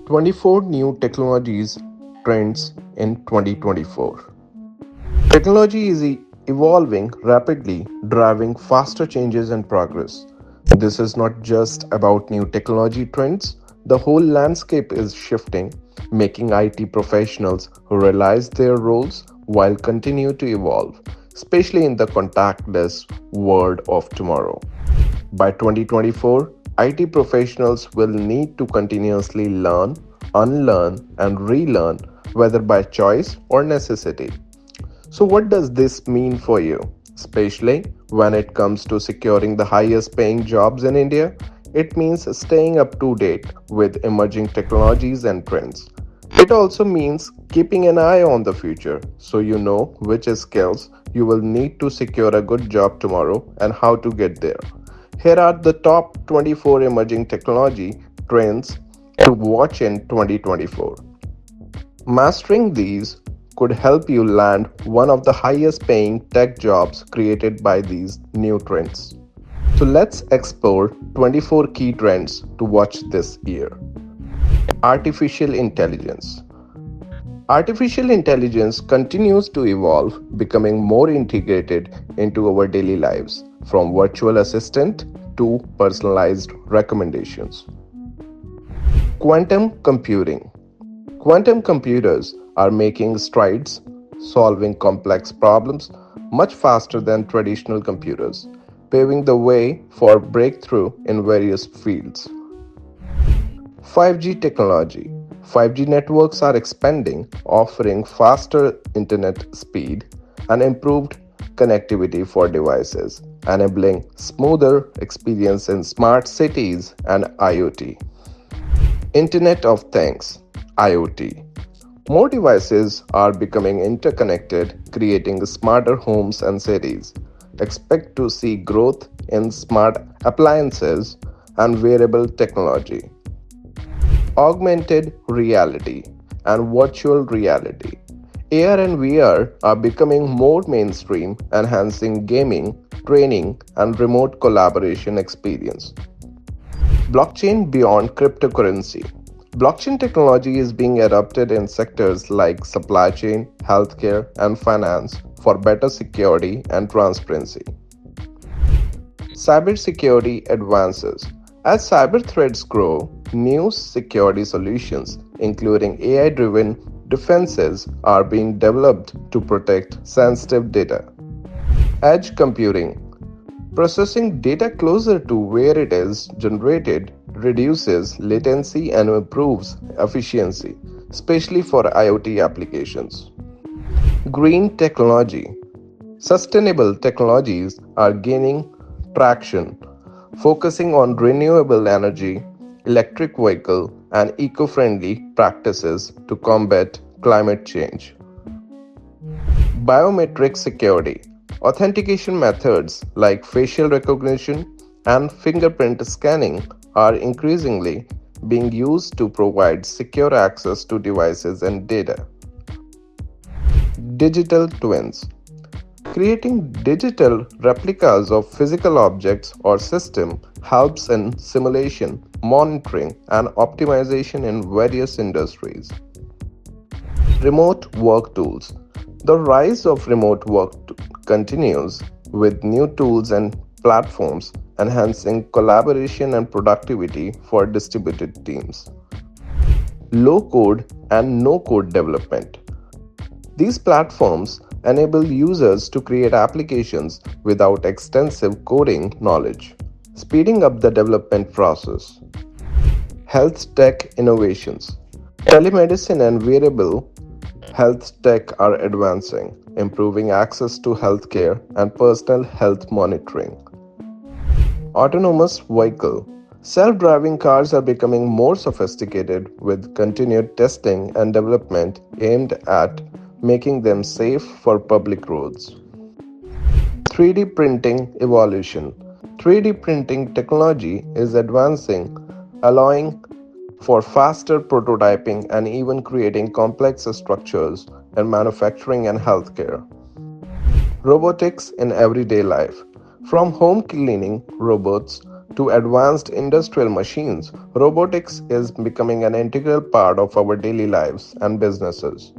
24 new technologies trends in 2024. Technology is evolving rapidly, driving faster changes and progress. This is not just about new technology trends, the whole landscape is shifting, making IT professionals who realize their roles while continue to evolve, especially in the contactless world of tomorrow. By 2024, IT professionals will need to continuously learn, unlearn, and relearn, whether by choice or necessity. So, what does this mean for you, especially when it comes to securing the highest paying jobs in India? It means staying up to date with emerging technologies and trends. It also means keeping an eye on the future so you know which skills you will need to secure a good job tomorrow and how to get there. Here are the top 24 emerging technology trends to watch in 2024. Mastering these could help you land one of the highest paying tech jobs created by these new trends. So let's explore 24 key trends to watch this year. Artificial intelligence. Artificial intelligence continues to evolve, becoming more integrated into our daily lives, from virtual assistant to personalized recommendations. Quantum computing. Quantum computers are making strides, solving complex problems much faster than traditional computers, paving the way for breakthrough in various fields. 5G technology. 5G networks are expanding, offering faster internet speed and improved connectivity for devices, enabling smoother experience in smart cities and IoT. Internet of Things (IoT). More devices are becoming interconnected, creating smarter homes and cities. Expect to see growth in smart appliances and wearable technology. Augmented reality and virtual reality. AR and VR are becoming more mainstream, enhancing gaming, training, and remote collaboration experience. Blockchain beyond cryptocurrency. Blockchain technology is being adopted in sectors like supply chain, healthcare, and finance for better security and transparency. Cybersecurity advances. As cyber threats grow, new security solutions, including AI driven defenses, are being developed to protect sensitive data. Edge computing. Processing data closer to where it is generated reduces latency and improves efficiency, especially for IoT applications. Green technology. Sustainable technologies are gaining traction, focusing on renewable energy, electric vehicle, and eco-friendly practices to combat climate change. Biometric security. Authentication methods like facial recognition and fingerprint scanning are increasingly being used to provide secure access to devices and data. Digital twins. Creating digital replicas of physical objects or system helps in simulation, monitoring, and optimization in various industries. Remote work tools. The rise of remote work continues with new tools and platforms enhancing collaboration and productivity for distributed teams. Low code and no code development. These platforms enable users to create applications without extensive coding knowledge, speeding up the development process. Health tech innovations. Telemedicine and wearable health tech are advancing, improving access to healthcare and personal health monitoring. Autonomous vehicle. Self-driving cars are becoming more sophisticated with continued testing and development aimed at making them safe for public roads. 3D printing evolution. 3D printing technology is advancing, allowing for faster prototyping and even creating complex structures in manufacturing and healthcare. Robotics in everyday life. From home cleaning robots to advanced industrial machines, robotics is becoming an integral part of our daily lives and businesses.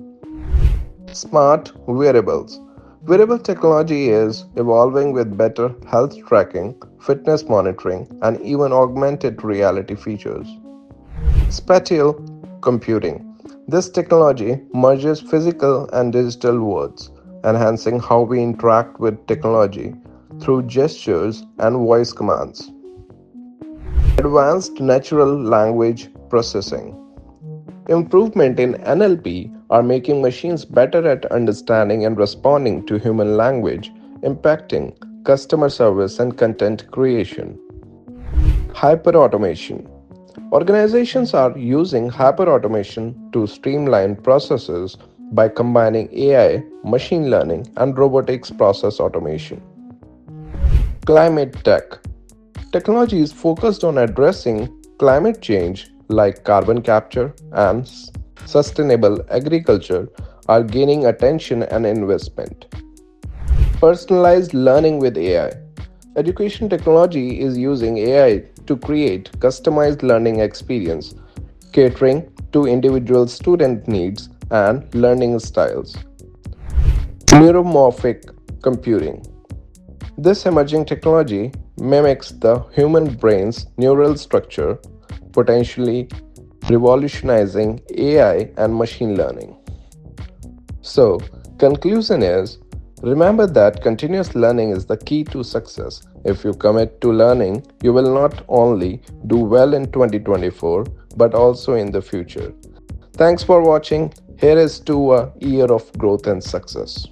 Smart wearables. Wearable technology is evolving with better health tracking, fitness monitoring, and even augmented reality features. Spatial computing. This technology merges physical and digital worlds, enhancing how we interact with technology through gestures and voice commands. Advanced natural language processing. Improvement in NLP are making machines better at understanding and responding to human language, impacting customer service and content creation. Hyperautomation. Organizations are using hyperautomation to streamline processes by combining AI, machine learning, and robotics process automation. Climate tech. Technology is focused on addressing climate change like carbon capture and sustainable agriculture are gaining attention and investment. Personalized learning with AI. Education technology is using AI to create customized learning experience, catering to individual student needs and learning styles. Neuromorphic computing. This emerging technology mimics the human brain's neural structure, potentially revolutionizing AI and machine learning. So, conclusion is remember that continuous learning is the key to success. If you commit to learning, you will not only do well in 2024 but also in the future. Thanks for watching. Here is to a year of growth and success.